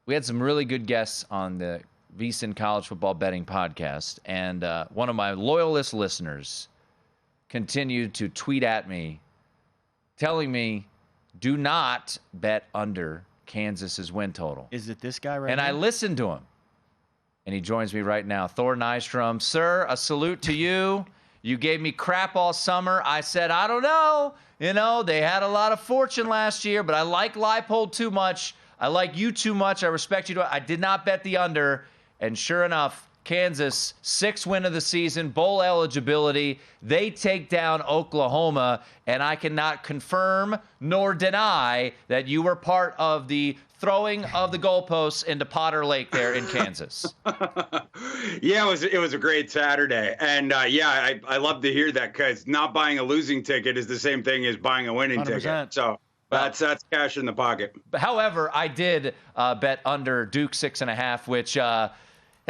we had some really good guests on the VSiN College Football Betting Podcast, and one of my loyalist listeners continued to tweet at me, telling me, do not bet under Kansas's win total. Is it this guy right and now? I listened to him, and he joins me right now. Thor Nystrom, sir, a salute to you. You gave me crap all summer. I said, I don't know. You know, they had a lot of fortune last year, but I like Leipold too much. I like you too much. I respect you. I did not bet the under. And sure enough, Kansas, 6th win of the season, bowl eligibility. They take down Oklahoma, and I cannot confirm nor deny that you were part of the throwing of the goalposts into Potter Lake there in Kansas. Yeah, it was a great Saturday. And, I love to hear that, because not buying a losing ticket is the same thing as buying a winning 100%. ticket. So that's cash in the pocket. However, I did bet under Duke 6.5, which that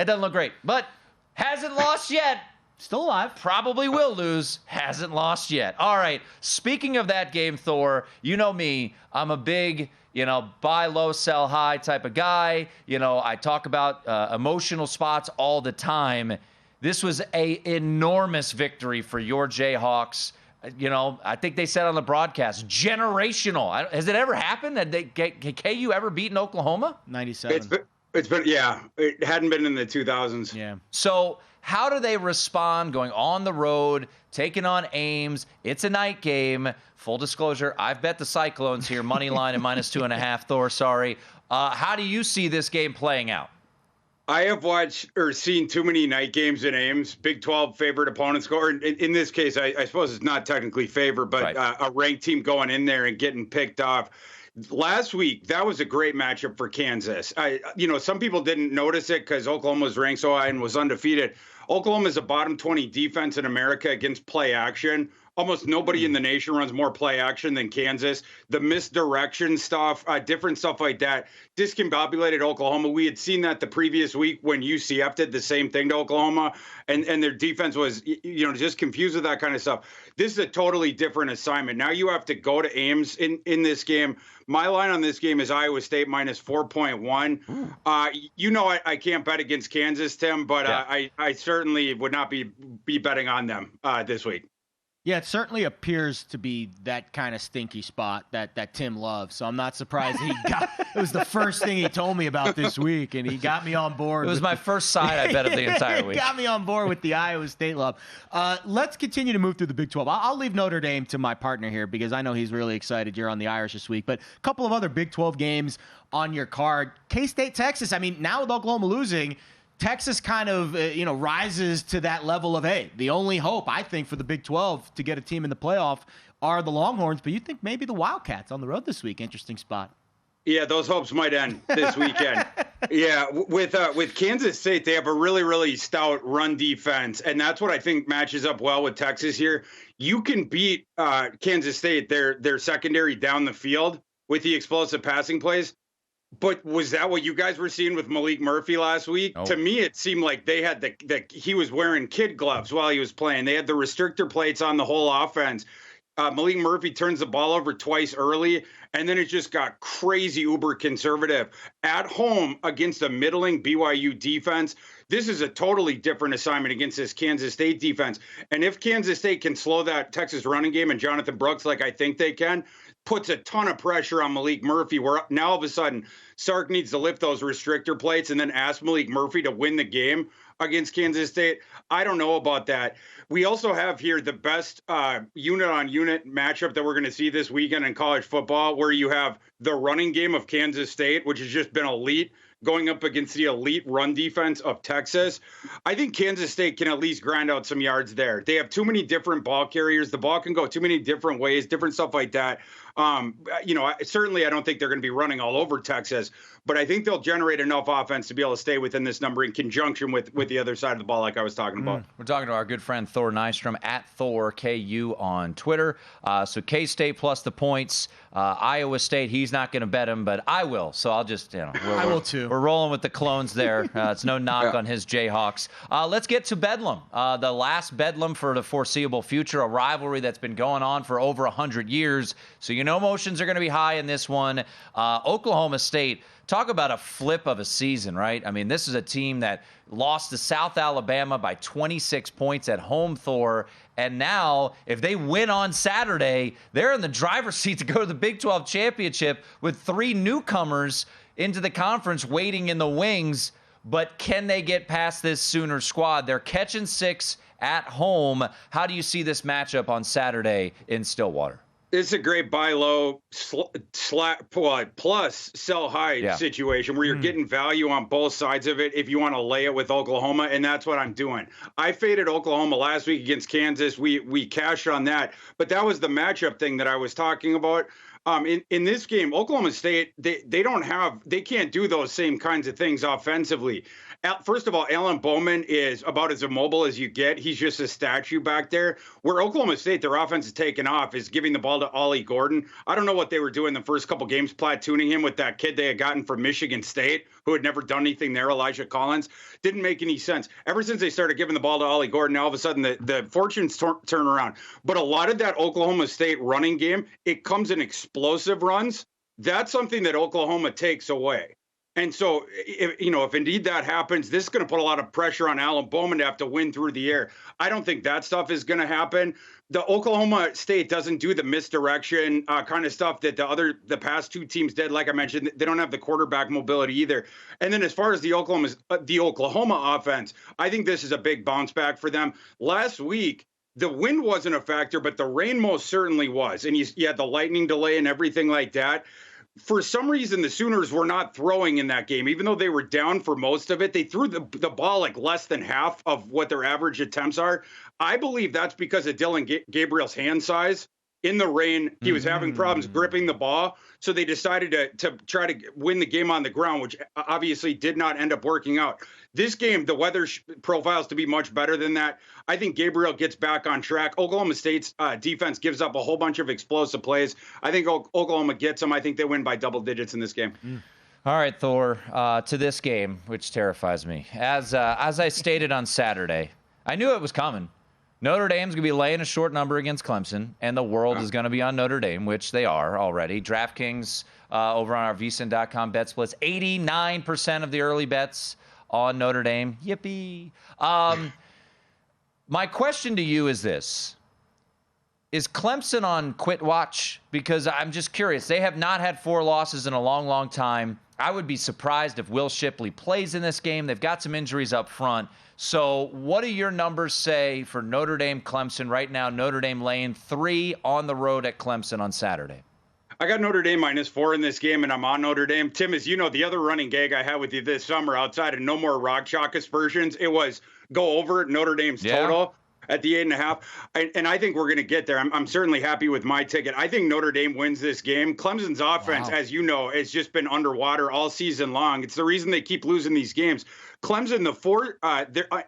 doesn't look great. But hasn't lost yet. Still alive. Probably will lose. Hasn't lost yet. All right. Speaking of that game, Thor, you know me. I'm a big, buy low, sell high type of guy. I talk about emotional spots all the time. This was an enormous victory for your Jayhawks. I think they said on the broadcast, generational. Has it ever happened? Had KU ever beaten Oklahoma? 97. It's been, it hadn't been in the 2000s. Yeah. So how do they respond going on the road, taking on Ames? It's a night game. Full disclosure, I've bet the Cyclones here, money line and -2.5. Thor, sorry. How do you see this game playing out? I have watched or seen too many night games in Ames. Big 12 favorite opponents go. Or in this case, I suppose it's not technically favored, but right. A ranked team going in there and getting picked off. Last week, that was a great matchup for Kansas. Some people didn't notice it because Oklahoma was ranked so high and was undefeated. Oklahoma is a bottom 20 defense in America against play action. Almost nobody in the nation runs more play action than Kansas. The misdirection stuff, different stuff like that, discombobulated Oklahoma. We had seen that the previous week when UCF did the same thing to Oklahoma, and their defense was, just confused with that kind of stuff. This is a totally different assignment. Now you have to go to Ames in this game. My line on this game is Iowa State -4.1. I can't bet against Kansas, Tim, but yeah. I certainly would not be betting on them this week. Yeah, it certainly appears to be that kind of stinky spot that Tim loves. So I'm not surprised it was the first thing he told me about this week, and he got me on board. It was my first side I bet of the entire week. He got me on board with the Iowa State love. Let's continue to move through the Big 12. I'll leave Notre Dame to my partner here because I know he's really excited you're on the Irish this week. But a couple of other Big 12 games on your card. K-State, Texas. I mean, now with Oklahoma losing, Texas kind of, rises to that level of, hey, the only hope, I think, for the Big 12 to get a team in the playoff are the Longhorns. But you think maybe the Wildcats on the road this week. Interesting spot. Yeah, those hopes might end this weekend. Yeah, with Kansas State, they have a really, really stout run defense. And that's what I think matches up well with Texas here. You can beat Kansas State, their secondary down the field with the explosive passing plays. But was that what you guys were seeing with Malik Murphy last week? Oh. To me, it seemed like they had he was wearing kid gloves while he was playing. They had the restrictor plates on the whole offense. Malik Murphy turns the ball over twice early, and then it just got crazy uber conservative. At home against a middling BYU defense, this is a totally different assignment against this Kansas State defense. And if Kansas State can slow that Texas running game and Jonathan Brooks like I think they can, puts a ton of pressure on Malik Murphy, where now all of a sudden Sark needs to lift those restrictor plates and then ask Malik Murphy to win the game against Kansas State. I don't know about that. We also have here the best unit-on-unit matchup that we're going to see this weekend in college football, where you have the running game of Kansas State, which has just been elite, going up against the elite run defense of Texas. I think Kansas State can at least grind out some yards there. They have too many different ball carriers. The ball can go too many different ways, different stuff like that. Certainly I don't think they're going to be running all over Texas, but I think they'll generate enough offense to be able to stay within this number in conjunction with the other side of the ball like I was talking about. We're talking to our good friend Thor Nystrom at ThorKU on Twitter. So K-State plus the points. Iowa State, he's not going to bet him, but I will. So I'll just, I will too. We're rolling with the clones there. It's no knock on his Jayhawks. Let's get to Bedlam. The last Bedlam for the foreseeable future, a rivalry that's been going on for over 100 years. So emotions are going to be high in this one. Oklahoma State talk about a flip of a season, right? I mean, this is a team that lost to South Alabama by 26 points at home, Thor. And now, if they win on Saturday, they're in the driver's seat to go to the Big 12 championship with 3 newcomers into the conference waiting in the wings. But can they get past this Sooner squad? They're catching 6 at home. How do you see this matchup on Saturday in Stillwater? It's a great buy low plus sell high situation where you're getting value on both sides of it if you want to lay it with Oklahoma, and that's what I'm doing. I faded Oklahoma last week against Kansas. We cashed on that, but that was the matchup thing that I was talking about. In this game, Oklahoma State, they can't do those same kinds of things offensively. First of all, Alan Bowman is about as immobile as you get. He's just a statue back there. Where Oklahoma State, their offense is taking off, is giving the ball to Ollie Gordon. I don't know what they were doing the first couple games, platooning him with that kid they had gotten from Michigan State, who had never done anything there, Elijah Collins. Didn't make any sense. Ever since they started giving the ball to Ollie Gordon, all of a sudden the fortunes turn around. But a lot of that Oklahoma State running game, it comes in explosive runs. That's something that Oklahoma takes away. And so, if indeed that happens, this is going to put a lot of pressure on Alan Bowman to have to win through the air. I don't think that stuff is going to happen. The Oklahoma State doesn't do the misdirection kind of stuff that the past 2 teams did. Like I mentioned, they don't have the quarterback mobility either. And then as far as the Oklahoma offense, I think this is a big bounce back for them. Last week, the wind wasn't a factor, but the rain most certainly was. And you had the lightning delay and everything like that. For some reason, the Sooners were not throwing in that game. Even though they were down for most of it, they threw the ball like less than half of what their average attempts are. I believe that's because of Dylan Gabriel's hand size. In the rain, he was having problems gripping the ball. So they decided to try to win the game on the ground, which obviously did not end up working out. This game, the weather profiles to be much better than that. I think Gabriel gets back on track. Oklahoma State's defense gives up a whole bunch of explosive plays. I think Oklahoma gets them. I think they win by double digits in this game. All right, Thor, to this game, which terrifies me. As I stated on Saturday, I knew it was coming. Notre Dame's going to be laying a short number against Clemson, and the world is going to be on Notre Dame, which they are already. DraftKings over on our VSiN.com bet splits, 89% of the early bets on Notre Dame. Yippee. My question to you is this. Is Clemson on quit watch? Because I'm just curious. They have not had 4 losses in a long, long time. I would be surprised if Will Shipley plays in this game. They've got some injuries up front. So what do your numbers say for Notre Dame, Clemson right now? Notre Dame laying 3 on the road at Clemson on Saturday. I got Notre Dame -4 in this game, and I'm on Notre Dame. Tim, as you know, the other running gag I had with you this summer outside of no more Rock Chalk aspersions, it was go over Notre Dame's total at the 8.5. And I think we're going to get there. I'm certainly happy with my ticket. I think Notre Dame wins this game. Clemson's offense, as you know, has just been underwater all season long. It's the reason they keep losing these games. Clemson,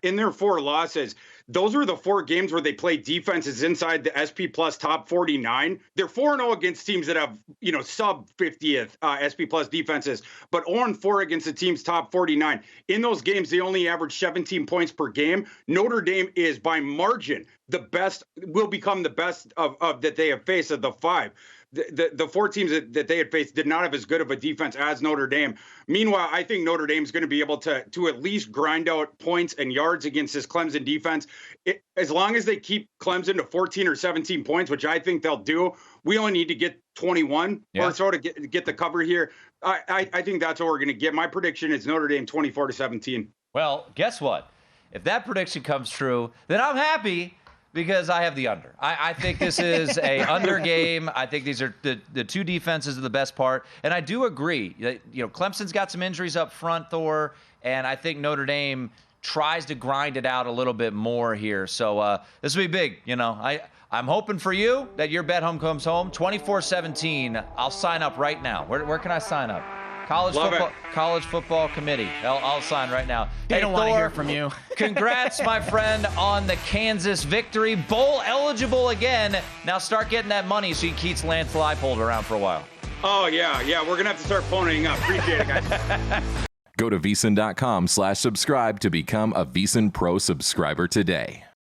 in their 4 losses, those were the 4 games where they played defenses inside the SP Plus top 49. They're 4-0 against teams that have, sub 50th SP Plus defenses, but 0-4 against the team's top 49. In those games, they only average 17 points per game. Notre Dame is by margin the best, will become the best of that they have faced of the 5. The 4 teams that they had faced did not have as good of a defense as Notre Dame. Meanwhile, I think Notre Dame is going to be able to at least grind out points and yards against this Clemson defense. As long as they keep Clemson to 14 or 17 points, which I think they'll do, we only need to get 21 or so to get the cover here. I think that's what we're going to get. My prediction is Notre Dame 24-17. Well, guess what? If that prediction comes true, then I'm happy. Because I have the under. I think this is a under game. I think these are the 2 defenses are the best part. And I do agree that, Clemson's got some injuries up front, Thor, and I think Notre Dame tries to grind it out a little bit more here. So this will be big. I'm hoping for you that your bet home comes home. 24-17. I'll sign up right now. Where can I sign up? College football committee. I'll sign right now. They don't want to hear from you. Congrats, my friend, on the Kansas victory. Bowl eligible again. Now start getting that money so you can keep Lance Leipold around for a while. Oh, yeah. We're going to have to start phoning up. Appreciate it, guys. Go to VSiN.com/subscribe to become a VSiN Pro subscriber today.